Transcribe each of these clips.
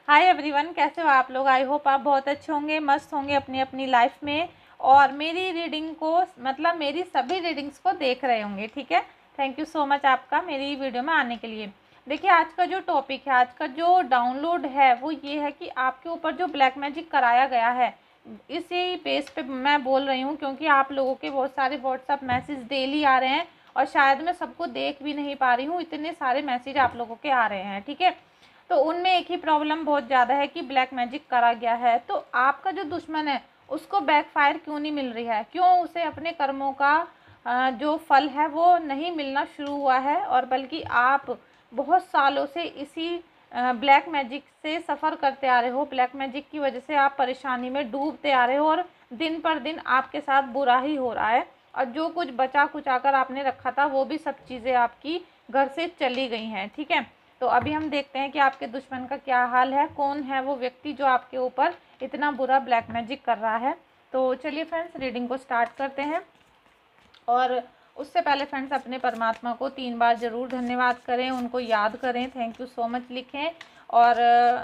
Hi everyone, कैसे हो आप लोग। आई होप आप बहुत अच्छे होंगे, मस्त होंगे अपनी अपनी लाइफ में और मेरी रीडिंग को मतलब मेरी सभी रीडिंग्स को देख रहे होंगे। ठीक है, थैंक यू सो मच आपका मेरी वीडियो में आने के लिए। देखिए, आज का जो टॉपिक है, आज का जो डाउनलोड है वो ये है कि आपके ऊपर जो ब्लैक मैजिक कराया गया है, इसी बेस पे मैं बोल रही हूँ क्योंकि आप लोगों के बहुत सारे व्हाट्सअप मैसेज डेली आ रहे हैं और शायद मैं सबको देख भी नहीं पा रही हूँ, इतने सारे मैसेज आप लोगों के आ रहे हैं। ठीक है, तो उनमें एक ही प्रॉब्लम बहुत ज़्यादा है कि ब्लैक मैजिक करा गया है, तो आपका जो दुश्मन है उसको बैकफायर क्यों नहीं मिल रही है, क्यों उसे अपने कर्मों का जो फल है वो नहीं मिलना शुरू हुआ है, और बल्कि आप बहुत सालों से इसी ब्लैक मैजिक से सफ़र करते आ रहे हो। ब्लैक मैजिक की वजह से आप परेशानी में डूबते आ रहे हो और दिन पर दिन आपके साथ बुरा ही हो रहा है, और जो कुछ बचा कुचा कर आपने रखा था वो भी सब चीज़ें आपकी घर से चली गई हैं। ठीक है, तो अभी हम देखते हैं कि आपके दुश्मन का क्या हाल है, कौन है वो व्यक्ति जो आपके ऊपर इतना बुरा ब्लैक मैजिक कर रहा है। तो चलिए फ्रेंड्स, रीडिंग को स्टार्ट करते हैं। और उससे पहले फ्रेंड्स, अपने परमात्मा को 3 बार ज़रूर धन्यवाद करें, उनको याद करें, थैंक यू सो मच लिखें। और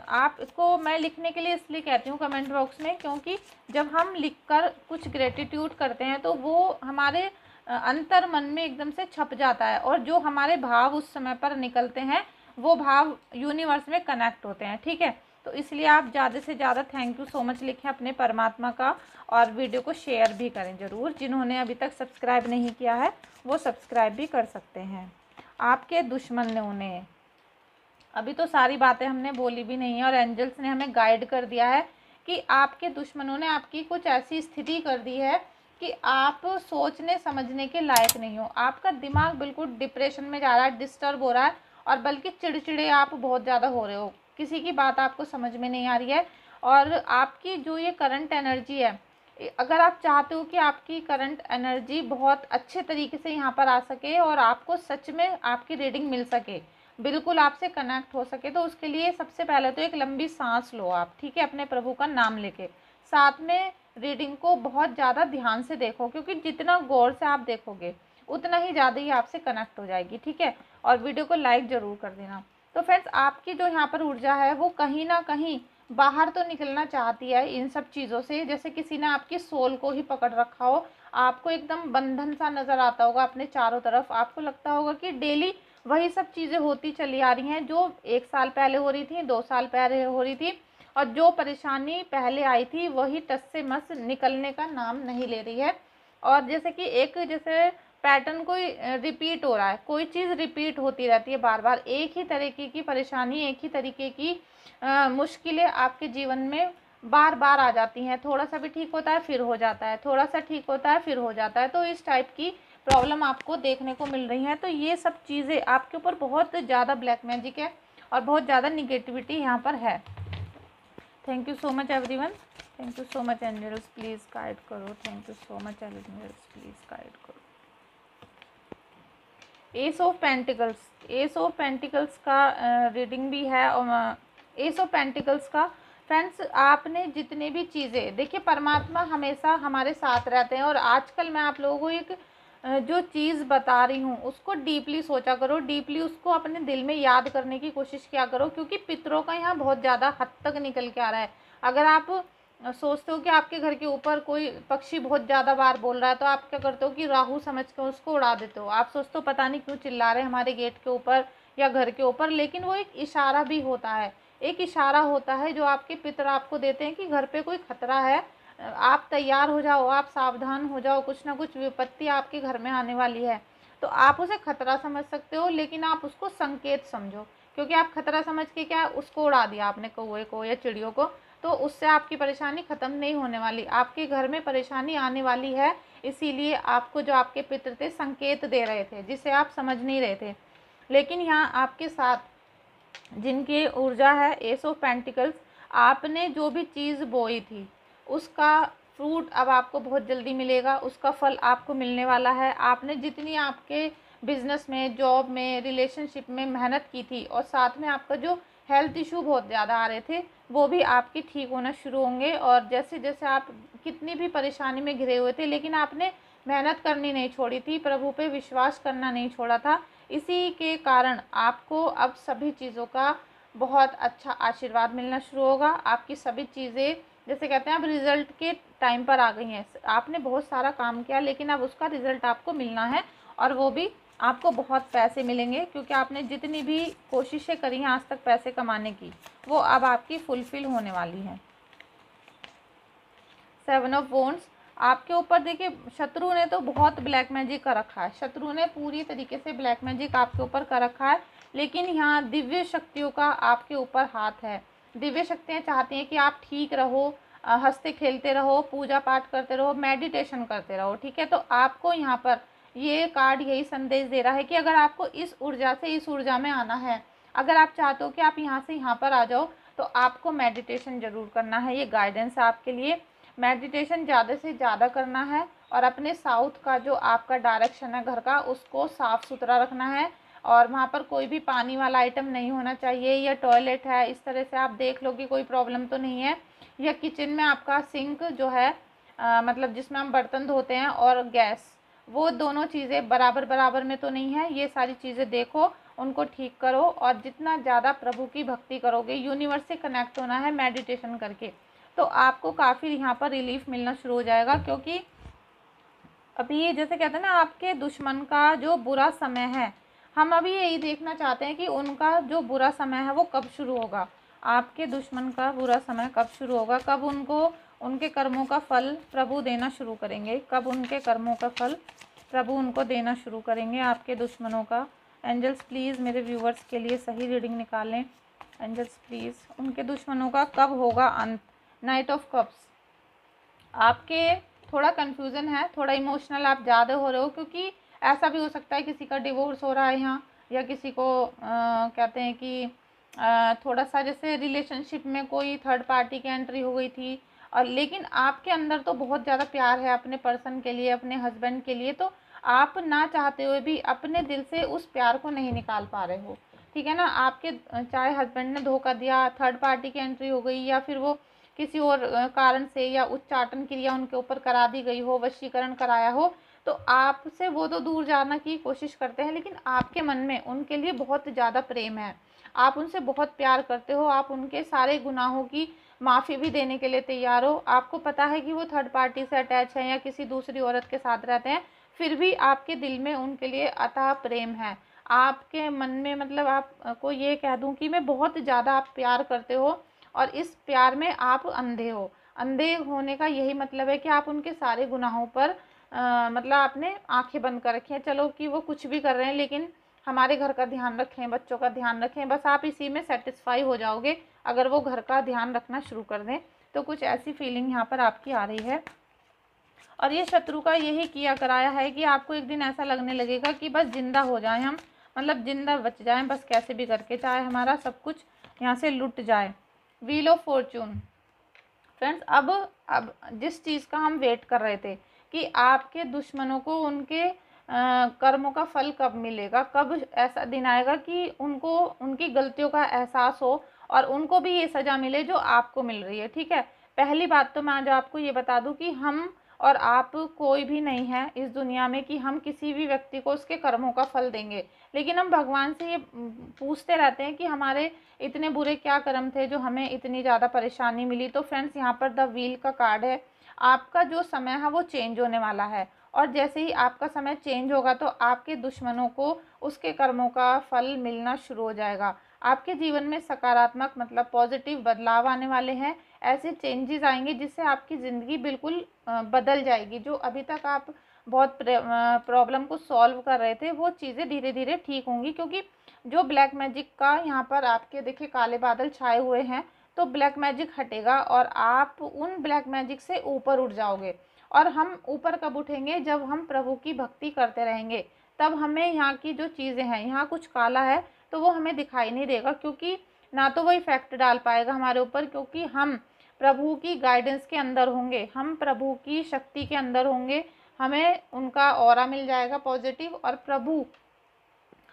आप इसको मैं लिखने के लिए इसलिए कहती हूँ कमेंट बॉक्स में, क्योंकि जब हम लिखकर कुछ ग्रेटिट्यूड करते हैं तो वो हमारे अंतर मन में एकदम से छप जाता है, और जो हमारे भाव उस समय पर निकलते हैं वो भाव यूनिवर्स में कनेक्ट होते हैं। ठीक है, तो इसलिए आप ज़्यादा से ज़्यादा थैंक यू सो मच लिखें अपने परमात्मा का, और वीडियो को शेयर भी करें ज़रूर। जिन्होंने अभी तक सब्सक्राइब नहीं किया है वो सब्सक्राइब भी कर सकते हैं। आपके दुश्मन ने उन्हें, अभी तो सारी बातें हमने बोली भी नहीं है और एंजल्स ने हमें गाइड कर दिया है कि आपके दुश्मनों ने आपकी कुछ ऐसी स्थिति कर दी है कि आप सोचने समझने के लायक नहीं हो। आपका दिमाग बिल्कुल डिप्रेशन में जा रहा है, डिस्टर्ब हो रहा है, और बल्कि चिड़चिड़े आप बहुत ज़्यादा हो रहे हो, किसी की बात आपको समझ में नहीं आ रही है। और आपकी जो ये करंट एनर्जी है, अगर आप चाहते हो कि आपकी करंट एनर्जी बहुत अच्छे तरीके से यहाँ पर आ सके और आपको सच में आपकी रीडिंग मिल सके, बिल्कुल आपसे कनेक्ट हो सके, तो उसके लिए सबसे पहले तो एक लंबी सांस लो आप। ठीक है, अपने प्रभु का नाम लेके साथ में रीडिंग को बहुत ज़्यादा ध्यान से देखो, क्योंकि जितना गौर से आप देखोगे उतना ही ज़्यादा ही आपसे कनेक्ट हो जाएगी। ठीक है, और वीडियो को लाइक ज़रूर कर देना। तो फ्रेंड्स, आपकी जो यहाँ पर ऊर्जा है वो कहीं ना कहीं बाहर तो निकलना चाहती है इन सब चीज़ों से, जैसे किसी ने आपकी सोल को ही पकड़ रखा हो। आपको एकदम बंधन सा नज़र आता होगा अपने चारों तरफ, आपको लगता होगा कि डेली वही सब चीज़ें होती चली आ रही हैं जो 1 साल पहले हो रही थी, 2 साल पहले हो रही थी, और जो परेशानी पहले आई थी वही टस से मस निकलने का नाम नहीं ले रही है। और जैसे कि एक जैसे पैटर्न कोई रिपीट हो रहा है, कोई चीज़ रिपीट होती रहती है बार बार, एक ही तरीके की परेशानी, एक ही तरीके की मुश्किलें आपके जीवन में बार बार आ जाती हैं। थोड़ा सा भी ठीक होता है फिर हो जाता है, थोड़ा सा ठीक होता है फिर हो जाता है, तो इस टाइप की प्रॉब्लम आपको देखने को मिल रही है। तो ये सब चीज़ें आपके ऊपर बहुत ज़्यादा ब्लैक मैजिक है और बहुत ज़्यादा निगेटिविटी यहाँ पर है। Thank you so much everyone, thank you so much angels, please guide करो, thank you so much angels, please guide करो। Ace of pentacles, ace of pentacles का रीडिंग भी है, और एस ऑफ पेंटिकल्स का फ्रेंड्स, आपने जितने भी चीज़ें देखिए, परमात्मा हमेशा हमारे साथ रहते हैं। और आजकल मैं आप लोगों को एक जो चीज़ बता रही हूँ उसको डीपली सोचा करो, डीपली उसको अपने दिल में याद करने की कोशिश किया करो, क्योंकि पितरों का यहाँ बहुत ज़्यादा हद तक निकल के आ रहा है। अगर आप सोचते हो कि आपके घर के ऊपर कोई पक्षी बहुत ज़्यादा बार बोल रहा है, तो आप क्या करते हो कि राहु समझ के उसको उड़ा देते हो। आप सोचते हो पता नहीं क्यों चिल्ला रहे हैं हमारे गेट के ऊपर या घर के ऊपर, लेकिन वो एक इशारा भी होता है, एक इशारा होता है जो आपके पितर आपको देते हैं कि घर पे कोई खतरा है, आप तैयार हो जाओ, आप सावधान हो जाओ, कुछ ना कुछ विपत्ति आपके घर में आने वाली है। तो आप उसे खतरा समझ सकते हो, लेकिन आप उसको संकेत समझो, क्योंकि आप खतरा समझ के क्या उसको उड़ा दिया आपने, कौवे को या चिड़ियों को, तो उससे आपकी परेशानी ख़त्म नहीं होने वाली, आपके घर में परेशानी आने वाली है। इसीलिए आपको जो आपके पितर थे संकेत दे रहे थे, जिसे आप समझ नहीं रहे थे। लेकिन यहाँ आपके साथ जिनकी ऊर्जा है एस ऑफ पेंटिकल्स, आपने जो भी चीज़ बोई थी उसका फ्रूट अब आपको बहुत जल्दी मिलेगा, उसका फल आपको मिलने वाला है। आपने जितनी आपके बिजनेस में, जॉब में, रिलेशनशिप में मेहनत की थी, और साथ में आपका जो हेल्थ इशू बहुत ज़्यादा आ रहे थे वो भी आपके ठीक होना शुरू होंगे। और जैसे जैसे आप कितनी भी परेशानी में घिरे हुए थे, लेकिन आपने मेहनत करनी नहीं छोड़ी थी, प्रभु पे विश्वास करना नहीं छोड़ा था, इसी के कारण आपको अब सभी चीज़ों का बहुत अच्छा आशीर्वाद मिलना शुरू होगा। आपकी सभी चीज़ें, जैसे कहते हैं, अब रिज़ल्ट के टाइम पर आ गई हैं। आपने बहुत सारा काम किया लेकिन अब उसका रिज़ल्ट आपको मिलना है, और वो भी आपको बहुत पैसे मिलेंगे, क्योंकि आपने जितनी भी कोशिशें करी हैं आज तक पैसे कमाने की, वो अब आपकी फुलफ़िल होने वाली हैं। 7 ऑफ वॉन्ड्स, आपके ऊपर देखिए शत्रु ने तो बहुत ब्लैक मैजिक कर रखा है, शत्रु ने पूरी तरीके से ब्लैक मैजिक आपके ऊपर कर रखा है, लेकिन यहाँ दिव्य शक्तियों का आपके ऊपर हाथ है। दिव्य शक्तियाँ चाहती हैं कि आप ठीक रहो, हंसते खेलते रहो, पूजा पाठ करते रहो, मेडिटेशन करते रहो, ठीक है। तो आपको यहाँ पर ये कार्ड यही संदेश दे रहा है कि अगर आपको इस ऊर्जा से इस ऊर्जा में आना है, अगर आप चाहते हो कि आप यहाँ से यहाँ पर आ जाओ, तो आपको मेडिटेशन ज़रूर करना है। ये गाइडेंस है आपके लिए। मेडिटेशन ज़्यादा से ज़्यादा करना है, और अपने साउथ का जो आपका डायरेक्शन है घर का, उसको साफ़ सुथरा रखना है, और वहाँ पर कोई भी पानी वाला आइटम नहीं होना चाहिए, या टॉयलेट है इस तरह से आप देख लो कि कोई प्रॉब्लम तो नहीं है, या किचन में आपका सिंक जो है मतलब जिसमें हम बर्तन धोते हैं, और गैस, वो दोनों चीज़ें बराबर बराबर में तो नहीं है। ये सारी चीज़ें देखो, उनको ठीक करो, और जितना ज़्यादा प्रभु की भक्ति करोगे, यूनिवर्स से कनेक्ट होना है मेडिटेशन करके, तो आपको काफ़ी यहाँ पर रिलीफ मिलना शुरू हो जाएगा। क्योंकि अभी जैसे कहते हैं ना, आपके दुश्मन का जो बुरा समय है, हम अभी यही देखना चाहते हैं कि उनका जो बुरा समय है वो कब शुरू होगा। आपके दुश्मन का बुरा समय कब शुरू होगा, कब उनको उनके कर्मों का फल प्रभु देना शुरू करेंगे, कब उनके कर्मों का फल प्रभु उनको देना शुरू करेंगे, आपके दुश्मनों का। एंजल्स प्लीज़ मेरे व्यूवर्स के लिए सही रीडिंग निकालें। एंजल्स प्लीज़, उनके दुश्मनों का कब होगा अंत। नाइट ऑफ कप्स, आपके थोड़ा कन्फ्यूज़न है, थोड़ा इमोशनल आप ज़्यादा हो रहे हो, क्योंकि ऐसा भी हो सकता है किसी का डिवोर्स हो रहा है यहाँ, या किसी को कहते हैं कि थोड़ा सा जैसे रिलेशनशिप में कोई थर्ड पार्टी की एंट्री हो गई थी, और लेकिन आपके अंदर तो बहुत ज़्यादा प्यार है अपने पर्सन के लिए, अपने हस्बैंड के लिए, तो आप ना चाहते हुए भी अपने दिल से उस प्यार को नहीं निकाल पा रहे हो, ठीक है ना। आपके चाहे हस्बैंड ने धोखा दिया, थर्ड पार्टी की एंट्री हो गई, या फिर वो किसी और कारण से, या उच्चाटन क्रिया उनके ऊपर करा दी गई हो, वशीकरण कराया हो, तो आपसे वो तो दूर जाने की कोशिश करते हैं, लेकिन आपके मन में उनके लिए बहुत ज़्यादा प्रेम है, आप उनसे बहुत प्यार करते हो, आप उनके सारे गुनाहों की माफ़ी भी देने के लिए तैयार हो। आपको पता है कि वो थर्ड पार्टी से अटैच है या किसी दूसरी औरत के साथ रहते हैं, फिर भी आपके दिल में उनके लिए अथाह प्रेम है। आपके मन में, मतलब आपको ये कह दूं कि मैं बहुत ज़्यादा आप प्यार करते हो, और इस प्यार में आप अंधे हो। अंधे होने का यही मतलब है कि आप उनके सारे गुनाहों पर मतलब आपने आंखें बंद कर रखी हैं। चलो कि वो कुछ भी कर रहे हैं, लेकिन हमारे घर का ध्यान रखें, बच्चों का ध्यान रखें, बस आप इसी में सेटिस्फाई हो जाओगे। अगर वो घर का ध्यान रखना शुरू कर दें, तो कुछ ऐसी फीलिंग यहाँ पर आपकी आ रही है। और ये शत्रु का यही किया कराया है कि आपको एक दिन ऐसा लगने लगेगा कि बस जिंदा हो जाएं हम, मतलब जिंदा बच जाएं बस, कैसे भी करके, चाहे हमारा सब कुछ यहाँ से लुट जाए। व्हील ऑफ फॉर्चून, फ्रेंड्स, अब जिस चीज़ का हम वेट कर रहे थे कि आपके दुश्मनों को उनके कर्मों का फल कब मिलेगा, कब ऐसा दिन आएगा कि उनको उनकी गलतियों का एहसास हो, और उनको भी ये सज़ा मिले जो आपको मिल रही है, ठीक है। पहली बात तो मैं आज आपको ये बता दूं कि हम और आप कोई भी नहीं है इस दुनिया में कि हम किसी भी व्यक्ति को उसके कर्मों का फल देंगे, लेकिन हम भगवान से ये पूछते रहते हैं कि हमारे इतने बुरे क्या कर्म थे जो हमें इतनी ज़्यादा परेशानी मिली। तो फ्रेंड्स, यहाँ पर द व्हील का कार्ड है, आपका जो समय है वो चेंज होने वाला है, और जैसे ही आपका समय चेंज होगा तो आपके दुश्मनों को उसके कर्मों का फल मिलना शुरू हो जाएगा। आपके जीवन में सकारात्मक, मतलब पॉजिटिव बदलाव आने वाले हैं, ऐसे चेंजेस आएंगे जिससे आपकी ज़िंदगी बिल्कुल बदल जाएगी। जो अभी तक आप बहुत प्रॉब्लम को सॉल्व कर रहे थे, वो चीज़ें धीरे धीरे ठीक होंगी, क्योंकि जो ब्लैक मैजिक का यहाँ पर आपके देखिए काले बादल छाए हुए हैं, तो ब्लैक मैजिक हटेगा और आप उन ब्लैक मैजिक से ऊपर उठ जाओगे। और हम ऊपर कब उठेंगे, जब हम प्रभु की भक्ति करते रहेंगे, तब हमें यहाँ की जो चीज़ें हैं, यहाँ कुछ काला है तो वो हमें दिखाई नहीं देगा, क्योंकि ना तो वो इफेक्ट डाल पाएगा हमारे ऊपर, क्योंकि हम प्रभु की गाइडेंस के अंदर होंगे, हम प्रभु की शक्ति के अंदर होंगे, हमें उनका ऑरा मिल जाएगा पॉजिटिव, और प्रभु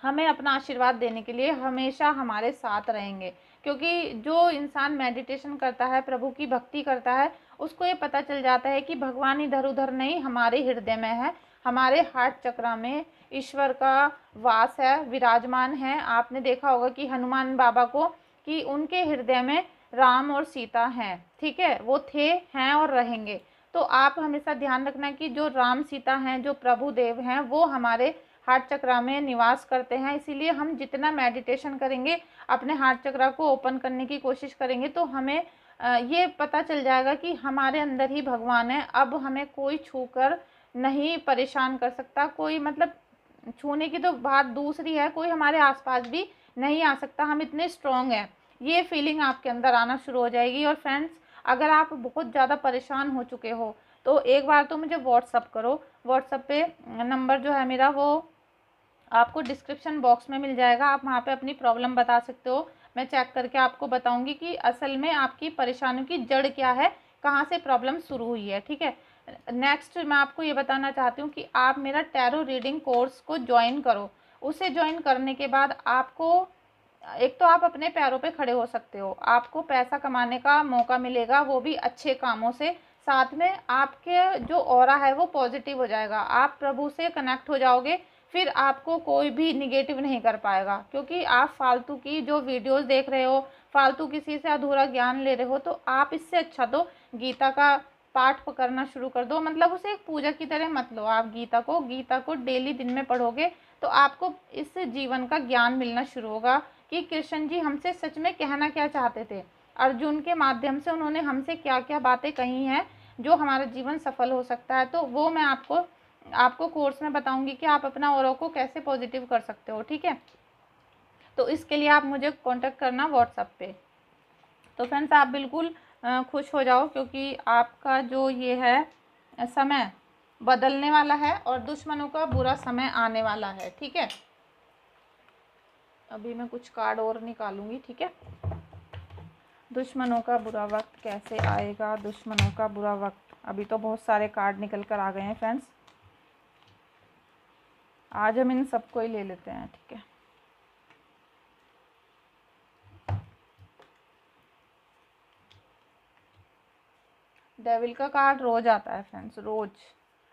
हमें अपना आशीर्वाद देने के लिए हमेशा हमारे साथ रहेंगे। क्योंकि जो इंसान मेडिटेशन करता है, प्रभु की भक्ति करता है, उसको ये पता चल जाता है कि भगवान इधर उधर नहीं, हमारे हृदय में है, हमारे हार्ट चक्र में ईश्वर का वास है, विराजमान है। आपने देखा होगा कि हनुमान बाबा को कि उनके हृदय में राम और सीता हैं, ठीक है, वो थे, हैं और रहेंगे। तो आप हमेशा ध्यान रखना कि जो राम सीता हैं, जो प्रभु देव हैं, वो हमारे हार्ट चक्रा में निवास करते हैं। इसीलिए हम जितना मेडिटेशन करेंगे, अपने हार्ट चक्रा को ओपन करने की कोशिश करेंगे, तो हमें ये पता चल जाएगा कि हमारे अंदर ही भगवान है। अब हमें कोई छूकर नहीं परेशान कर सकता, कोई मतलब छूने की तो बात दूसरी है, कोई हमारे आसपास भी नहीं आ सकता, हम इतने स्ट्रॉन्ग हैं। ये फीलिंग आपके अंदर आना शुरू हो जाएगी। और फ्रेंड्स, अगर आप बहुत ज़्यादा परेशान हो चुके हो तो एक बार तो मुझे व्हाट्सअप करो। व्हाट्सअप पे नंबर जो है मेरा, वो आपको डिस्क्रिप्शन बॉक्स में मिल जाएगा। आप वहाँ पे अपनी प्रॉब्लम बता सकते हो, मैं चेक करके आपको बताऊंगी कि असल में आपकी परेशानियों की जड़ क्या है, कहाँ से प्रॉब्लम शुरू हुई है, ठीक है। नेक्स्ट मैं आपको ये बताना चाहती हूँ कि आप मेरा टैरो रीडिंग कोर्स को ज्वाइन करो। उसे ज्वाइन करने के बाद आपको एक तो आप अपने पैरों पे खड़े हो सकते हो, आपको पैसा कमाने का मौका मिलेगा, वो भी अच्छे कामों से। साथ में आपके जो ऑरा है वो पॉजिटिव हो जाएगा, आप प्रभु से कनेक्ट हो जाओगे, फिर आपको कोई भी निगेटिव नहीं कर पाएगा। क्योंकि आप फालतू की जो वीडियोस देख रहे हो, फालतू किसी से अधूरा ज्ञान ले रहे हो, तो आप इससे अच्छा तो गीता का पाठ पकड़ना शुरू कर दो। मतलब उसे एक पूजा की तरह मत लो, आप गीता को डेली दिन में पढ़ोगे तो आपको इस जीवन का ज्ञान मिलना शुरू होगा कि कृष्ण जी हमसे सच में कहना क्या चाहते थे। अर्जुन के माध्यम से उन्होंने हमसे क्या क्या बातें कही हैं जो हमारा जीवन सफल हो सकता है। तो वो मैं आपको कोर्स में बताऊंगी कि आप अपना ऑरा को कैसे पॉजिटिव कर सकते हो, ठीक है। तो इसके लिए आप मुझे कांटेक्ट करना व्हाट्सएप पे। तो फ्रेंड्स, आप बिल्कुल खुश हो जाओ, क्योंकि आपका जो ये है समय बदलने वाला है और दुश्मनों का बुरा समय आने वाला है, ठीक है। अभी मैं कुछ कार्ड और निकालूंगी, ठीक है। दुश्मनों का बुरा वक्त कैसे आएगा, दुश्मनों का बुरा वक्त। अभी तो बहुत सारे कार्ड निकल कर आ गए हैं फ्रेंड्स, आज हम इन सबको ही ले लेते हैं, ठीक है। डेविल का कार्ड रोज आता है फ्रेंड्स, रोज।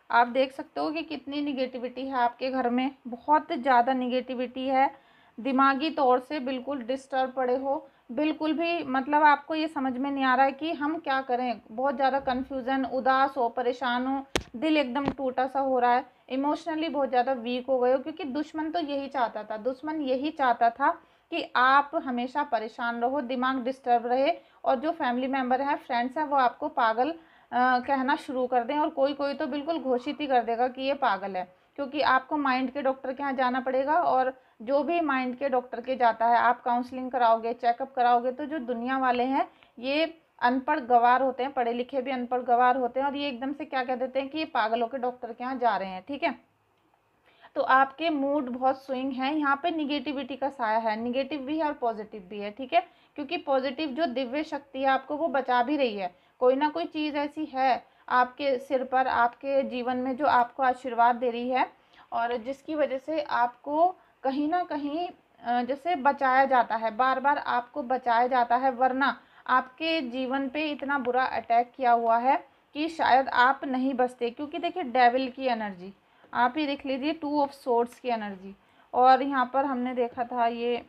आप देख सकते हो कि कितनी निगेटिविटी है आपके घर में, बहुत ज़्यादा निगेटिविटी है। दिमागी तौर से बिल्कुल डिस्टर्ब पड़े हो, बिल्कुल भी मतलब आपको ये समझ में नहीं आ रहा है कि हम क्या करें। बहुत ज़्यादा कन्फ्यूज़न, उदास हो, परेशान हो, दिल एकदम टूटा सा हो रहा है, इमोशनली बहुत ज़्यादा वीक हो गए हो। क्योंकि दुश्मन तो यही चाहता था, दुश्मन यही चाहता था कि आप हमेशा परेशान रहो, दिमाग डिस्टर्ब रहे, और जो फैमिली मेम्बर हैं, फ्रेंड्स हैं, वो आपको पागल कहना शुरू कर दें। और कोई कोई तो बिल्कुल घोषित ही कर देगा कि ये पागल है। क्योंकि आपको माइंड के डॉक्टर के यहाँ जाना पड़ेगा, और जो भी माइंड के डॉक्टर के जाता है, आप काउंसलिंग कराओगे, चेकअप कराओगे, तो जो दुनिया वाले हैं ये अनपढ़ गवार होते हैं, पढ़े लिखे भी अनपढ़ गवार होते हैं, और ये एकदम से क्या कह देते हैं कि ये पागलों के डॉक्टर के यहाँ जा रहे हैं, ठीक है। तो आपके मूड बहुत स्विंग है, यहाँ पे निगेटिविटी का साया है, निगेटिव भी है और पॉजिटिव भी है, ठीक है। क्योंकि पॉजिटिव जो दिव्य शक्ति है आपको वो बचा भी रही है। कोई ना कोई चीज़ ऐसी है आपके सिर पर, आपके जीवन में, जो आपको आशीर्वाद दे रही है, और जिसकी वजह से आपको कहीं ना कहीं जैसे बचाया जाता है, बार बार आपको बचाया जाता है। वरना आपके जीवन पे इतना बुरा अटैक किया हुआ है कि शायद आप नहीं बचते। क्योंकि देखिए, डेविल की एनर्जी आप ही देख लीजिए, 2 ऑफ सोर्ड्स की एनर्जी, और यहाँ पर हमने देखा था ये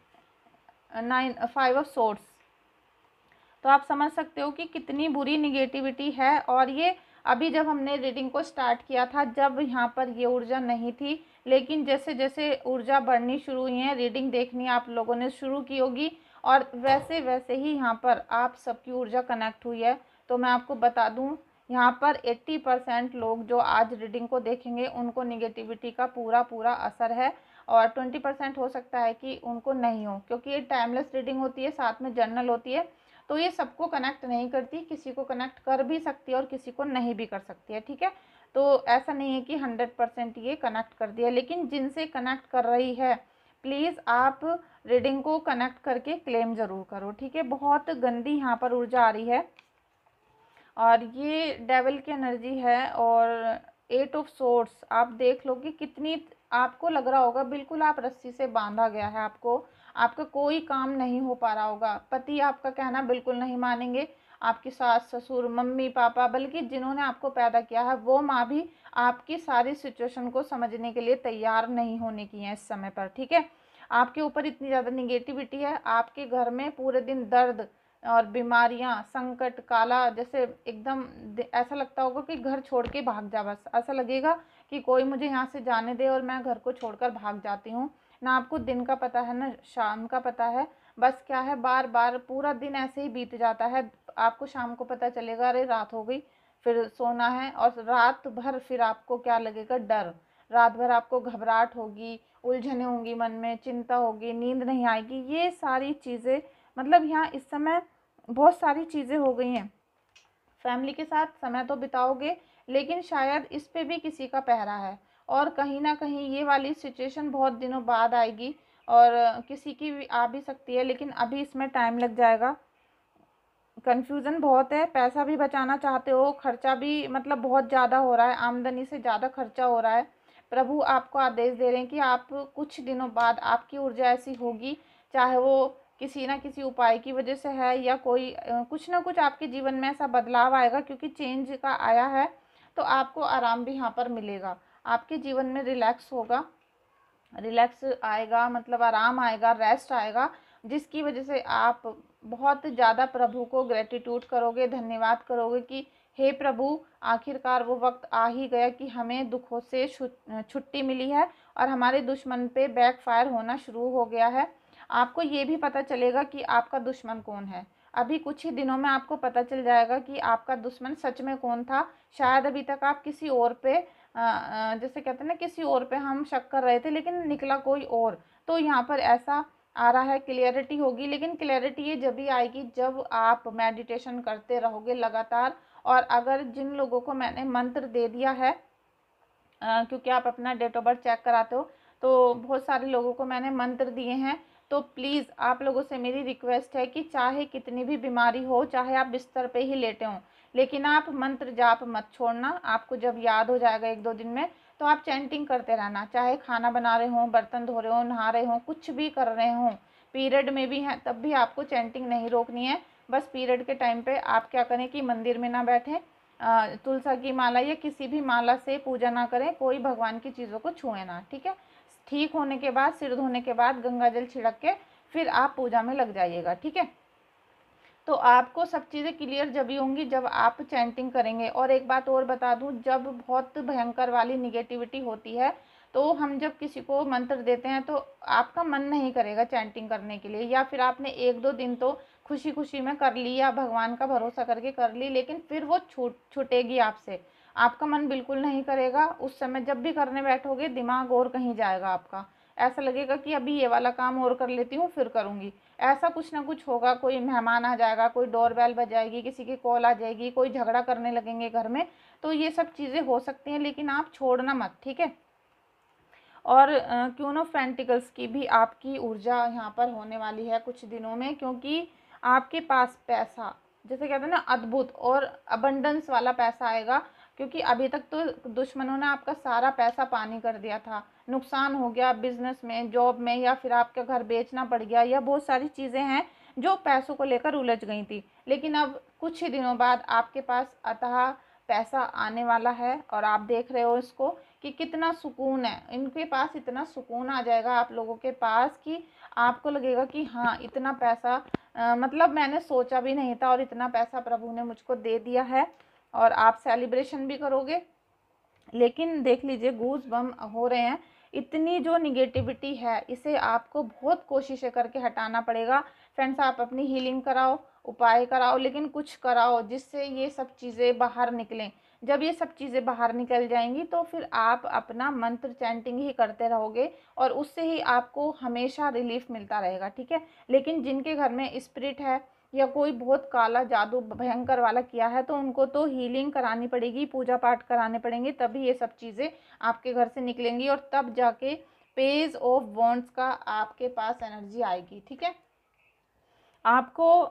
5 ऑफ सोर्ड्स। तो आप समझ सकते हो कि कितनी बुरी निगेटिविटी है। और ये अभी जब हमने रीडिंग को स्टार्ट किया था, जब यहाँ पर ये ऊर्जा नहीं थी, लेकिन जैसे जैसे ऊर्जा बढ़नी शुरू हुई है, रीडिंग देखनी आप लोगों ने शुरू की होगी, और वैसे वैसे ही यहाँ पर आप सबकी ऊर्जा कनेक्ट हुई है। तो मैं आपको बता दूँ, यहाँ पर 80% लोग जो आज रीडिंग को देखेंगे उनको निगेटिविटी का पूरा असर है, और 20% हो सकता है कि उनको नहीं हो। क्योंकि ये टाइमलेस रीडिंग होती है, साथ में जर्नल होती है, तो ये सबको कनेक्ट नहीं करती, किसी को कनेक्ट कर भी सकती है और किसी को नहीं भी कर सकती है, ठीक है। तो ऐसा नहीं है कि 100% ये कनेक्ट कर दिया, लेकिन जिनसे कनेक्ट कर रही है, प्लीज़ आप रीडिंग को कनेक्ट करके क्लेम ज़रूर करो, ठीक है। बहुत गंदी यहाँ पर ऊर्जा आ रही है, और ये डेविल की एनर्जी है। और 8 ऑफ सोर्ड्स आप देख लो कि कितनी आपको लग रहा होगा बिल्कुल आप रस्सी से बांधा गया है, आपका कोई काम नहीं हो पा रहा होगा। पति आपका कहना बिल्कुल नहीं मानेंगे, आपकी सास ससुर मम्मी पापा, बल्कि जिन्होंने आपको पैदा किया है वो माँ भी आपकी सारी सिचुएशन को समझने के लिए तैयार नहीं होने की है इस समय पर, ठीक है। आपके ऊपर इतनी ज़्यादा निगेटिविटी है, आपके घर में पूरे दिन दर्द और बीमारियां, संकट, काला, जैसे एकदम ऐसा लगता होगा कि घर छोड़ के भाग जा, बस ऐसा लगेगा कि कोई मुझे यहाँ से जाने दे और मैं घर को छोड़कर भाग जाती हूँ। ना आपको दिन का पता है ना शाम का पता है, बस क्या है बार बार पूरा दिन ऐसे ही बीत जाता है। आपको शाम को पता चलेगा अरे रात हो गई, फिर सोना है, और रात भर फिर आपको क्या लगेगा, डर। रात भर आपको घबराहट होगी, उलझने होंगी मन में, चिंता होगी, नींद नहीं आएगी। ये सारी चीज़ें मतलब यहाँ इस समय बहुत सारी चीज़ें हो गई हैं। फैमिली के साथ समय तो बिताओगे, लेकिन शायद इस पे भी किसी का पहरा है, और कहीं ना कहीं ये वाली सिचुएशन बहुत दिनों बाद आएगी, और किसी की भी आ भी सकती है, लेकिन अभी इसमें टाइम लग जाएगा। कन्फ्यूज़न बहुत है, पैसा भी बचाना चाहते हो, खर्चा भी मतलब बहुत ज़्यादा हो रहा है, आमदनी से ज़्यादा खर्चा हो रहा है। प्रभु आपको आदेश दे रहे हैं कि आप कुछ दिनों बाद आपकी ऊर्जा ऐसी होगी, चाहे वो किसी ना किसी उपाय की वजह से है, या कोई कुछ ना कुछ आपके जीवन में ऐसा बदलाव आएगा, क्योंकि चेंज का आया है, तो आपको आराम भी यहाँ पर मिलेगा। आपके जीवन में रिलैक्स होगा, रिलैक्स आएगा, मतलब आराम आएगा, रेस्ट आएगा, जिसकी वजह से आप बहुत ज़्यादा प्रभु को ग्रेटिट्यूड करोगे, धन्यवाद करोगे कि हे प्रभु, आखिरकार वो वक्त आ ही गया कि हमें दुखों से छुट्टी मिली है और हमारे दुश्मन पे बैकफायर होना शुरू हो गया है। आपको ये भी पता चलेगा कि आपका दुश्मन कौन है। अभी कुछ ही दिनों में आपको पता चल जाएगा कि आपका दुश्मन सच में कौन था। शायद अभी तक आप किसी और पे जैसे कहते हैं ना, किसी और पे हम शक कर रहे थे, लेकिन निकला कोई और। तो यहाँ पर ऐसा आ रहा है, क्लियरिटी होगी, लेकिन क्लियरिटी ये जब भी आएगी जब आप मेडिटेशन करते रहोगे लगातार। और अगर जिन लोगों को मैंने मंत्र दे दिया है, क्योंकि आप अपना डेट ऑफ बर्थ चेक कराते हो, तो बहुत सारे लोगों को मैंने मंत्र दिए हैं। तो प्लीज़ आप लोगों से मेरी रिक्वेस्ट है कि चाहे कितनी भी बीमारी हो, चाहे आप बिस्तर पे ही लेटे हों, लेकिन आप मंत्र जाप मत छोड़ना। आपको जब याद हो जाएगा 1-2 दिन में, तो आप चैंटिंग करते रहना, चाहे खाना बना रहे हों, बर्तन धो रहे हों, नहा रहे हों, कुछ भी कर रहे हों, पीरियड में भी हैं तब भी आपको चैंटिंग नहीं रोकनी है। बस पीरियड के टाइम पे आप क्या करें कि मंदिर में ना बैठें, तुलसा की माला या किसी भी माला से पूजा ना करें, कोई भगवान की चीज़ों को छुएं ना, ठीक है। ठीक होने के बाद, सिर धोने के बाद गंगा जल छिड़क के फिर आप पूजा में लग जाइएगा, ठीक है। तो आपको सब चीज़ें क्लियर जब ही होंगी जब आप चैंटिंग करेंगे। और एक बात और बता दूं, जब बहुत भयंकर वाली निगेटिविटी होती है, तो हम जब किसी को मंत्र देते हैं तो आपका मन नहीं करेगा चैंटिंग करने के लिए, या फिर आपने 1-2 दिन तो खुशी खुशी में कर ली या भगवान का भरोसा करके कर ली, लेकिन फिर वो छूटेगी आपसे, आपका मन बिल्कुल नहीं करेगा। उस समय जब भी करने बैठोगे दिमाग और कहीं जाएगा आपका, ऐसा लगेगा कि अभी ये वाला काम और कर लेती हूँ फिर करूँगी। ऐसा कुछ ना कुछ होगा, कोई मेहमान आ जाएगा, कोई डोरबेल बजाएगी, किसी की कॉल आ जाएगी, कोई झगड़ा करने लगेंगे घर में, तो ये सब चीज़ें हो सकती हैं, लेकिन आप छोड़ना मत, ठीक है। और क्यों ऑफ पेंटिकल्स की भी आपकी ऊर्जा यहाँ पर होने वाली है कुछ दिनों में, क्योंकि आपके पास पैसा, जैसे कहते हैं ना, अद्भुत और अबंडेंस वाला पैसा आएगा। क्योंकि अभी तक तो दुश्मनों ने आपका सारा पैसा पानी कर दिया था, नुकसान हो गया बिजनेस में, जॉब में, या फिर आपका घर बेचना पड़ गया, या बहुत सारी चीज़ें हैं जो पैसों को लेकर उलझ गई थी। लेकिन अब कुछ ही दिनों बाद आपके पास अतः पैसा आने वाला है, और आप देख रहे हो इसको कि कितना सुकून है, इनके पास इतना सुकून आ जाएगा आप लोगों के पास कि आपको लगेगा कि हाँ, इतना पैसा मतलब मैंने सोचा भी नहीं था, और इतना पैसा प्रभु ने मुझको दे दिया है। और आप सेलिब्रेशन भी करोगे। लेकिन देख लीजिए, गूज बम हो रहे हैं, इतनी जो निगेटिविटी है इसे आपको बहुत कोशिशें करके हटाना पड़ेगा। फ्रेंड्स, आप अपनी हीलिंग कराओ, उपाय कराओ, लेकिन कुछ कराओ जिससे ये सब चीज़ें बाहर निकलें। जब ये सब चीज़ें बाहर निकल जाएंगी तो फिर आप अपना मंत्र चैंटिंग ही करते रहोगे, और उससे ही आपको हमेशा रिलीफ मिलता रहेगा, ठीक है। लेकिन जिनके घर में स्पिरिट है या कोई बहुत काला जादू भयंकर वाला किया है, तो उनको तो हीलिंग करानी पड़ेगी, पूजा पाठ कराने पड़ेंगे, तभी ये सब चीज़ें आपके घर से निकलेंगी, और तब जाके पेज ऑफ वॉन्ड्स का आपके पास एनर्जी आएगी, ठीक है। आपको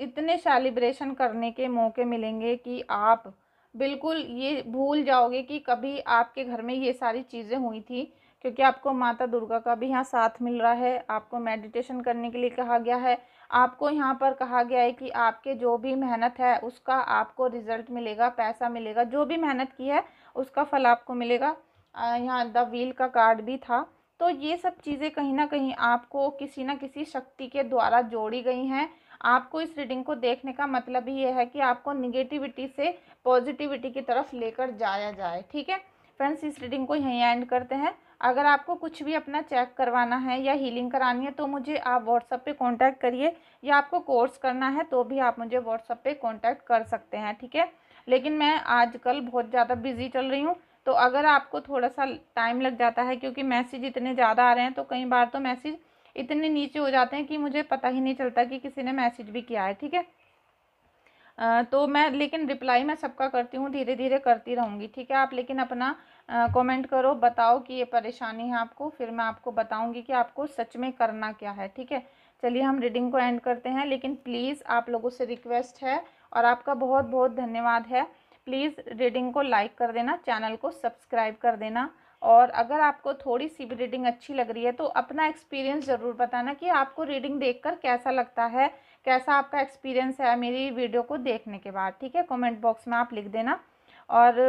इतने सेलिब्रेशन करने के मौके मिलेंगे कि आप बिल्कुल ये भूल जाओगे कि कभी आपके घर में ये सारी चीज़ें हुई थी। क्योंकि आपको माता दुर्गा का भी यहाँ साथ मिल रहा है, आपको मेडिटेशन करने के लिए कहा गया है, आपको यहाँ पर कहा गया है कि आपके जो भी मेहनत है उसका आपको रिजल्ट मिलेगा, पैसा मिलेगा, जो भी मेहनत की है उसका फल आपको मिलेगा। यहाँ द व्हील का कार्ड भी था, तो ये सब चीज़ें कहीं ना कहीं आपको किसी न किसी शक्ति के द्वारा जोड़ी गई हैं। आपको इस रीडिंग को देखने का मतलब ही ये है कि आपको निगेटिविटी से पॉजिटिविटी की तरफ लेकर जाया जाए। ठीक है फ्रेंड्स, इस रीडिंग को यहीं एंड करते हैं। अगर आपको कुछ भी अपना चेक करवाना है या हीलिंग करानी है तो मुझे आप व्हाट्सएप पे कांटेक्ट करिए, या आपको कोर्स करना है तो भी आप मुझे व्हाट्सएप पे कांटेक्ट कर सकते हैं। ठीक है, लेकिन मैं आजकल बहुत ज़्यादा बिजी चल रही हूँ, तो अगर आपको थोड़ा सा टाइम लग जाता है क्योंकि मैसेज इतने ज़्यादा आ रहे हैं, तो कई बार तो मैसेज इतने नीचे हो जाते हैं कि मुझे पता ही नहीं चलता कि किसी ने मैसेज भी किया है। ठीक है, तो मैं लेकिन रिप्लाई मैं सबका करती हूँ, धीरे धीरे करती रहूँगी। ठीक है, आप लेकिन अपना कमेंट करो, बताओ कि ये परेशानी है आपको, फिर मैं आपको बताऊँगी कि आपको सच में करना क्या है। ठीक है, चलिए हम रीडिंग को एंड करते हैं, लेकिन प्लीज़ आप लोगों से रिक्वेस्ट है और आपका बहुत बहुत धन्यवाद है, प्लीज़ रीडिंग को लाइक कर देना, चैनल को सब्सक्राइब कर देना। और अगर आपको थोड़ी सी भी रीडिंग अच्छी लग रही है तो अपना एक्सपीरियंस ज़रूर बताना कि आपको रीडिंग देखकर कैसा लगता है, कैसा आपका एक्सपीरियंस है मेरी वीडियो को देखने के बाद। ठीक है, कमेंट बॉक्स में आप लिख देना, और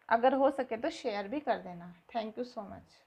अगर हो सके तो शेयर भी कर देना। Thank you so much.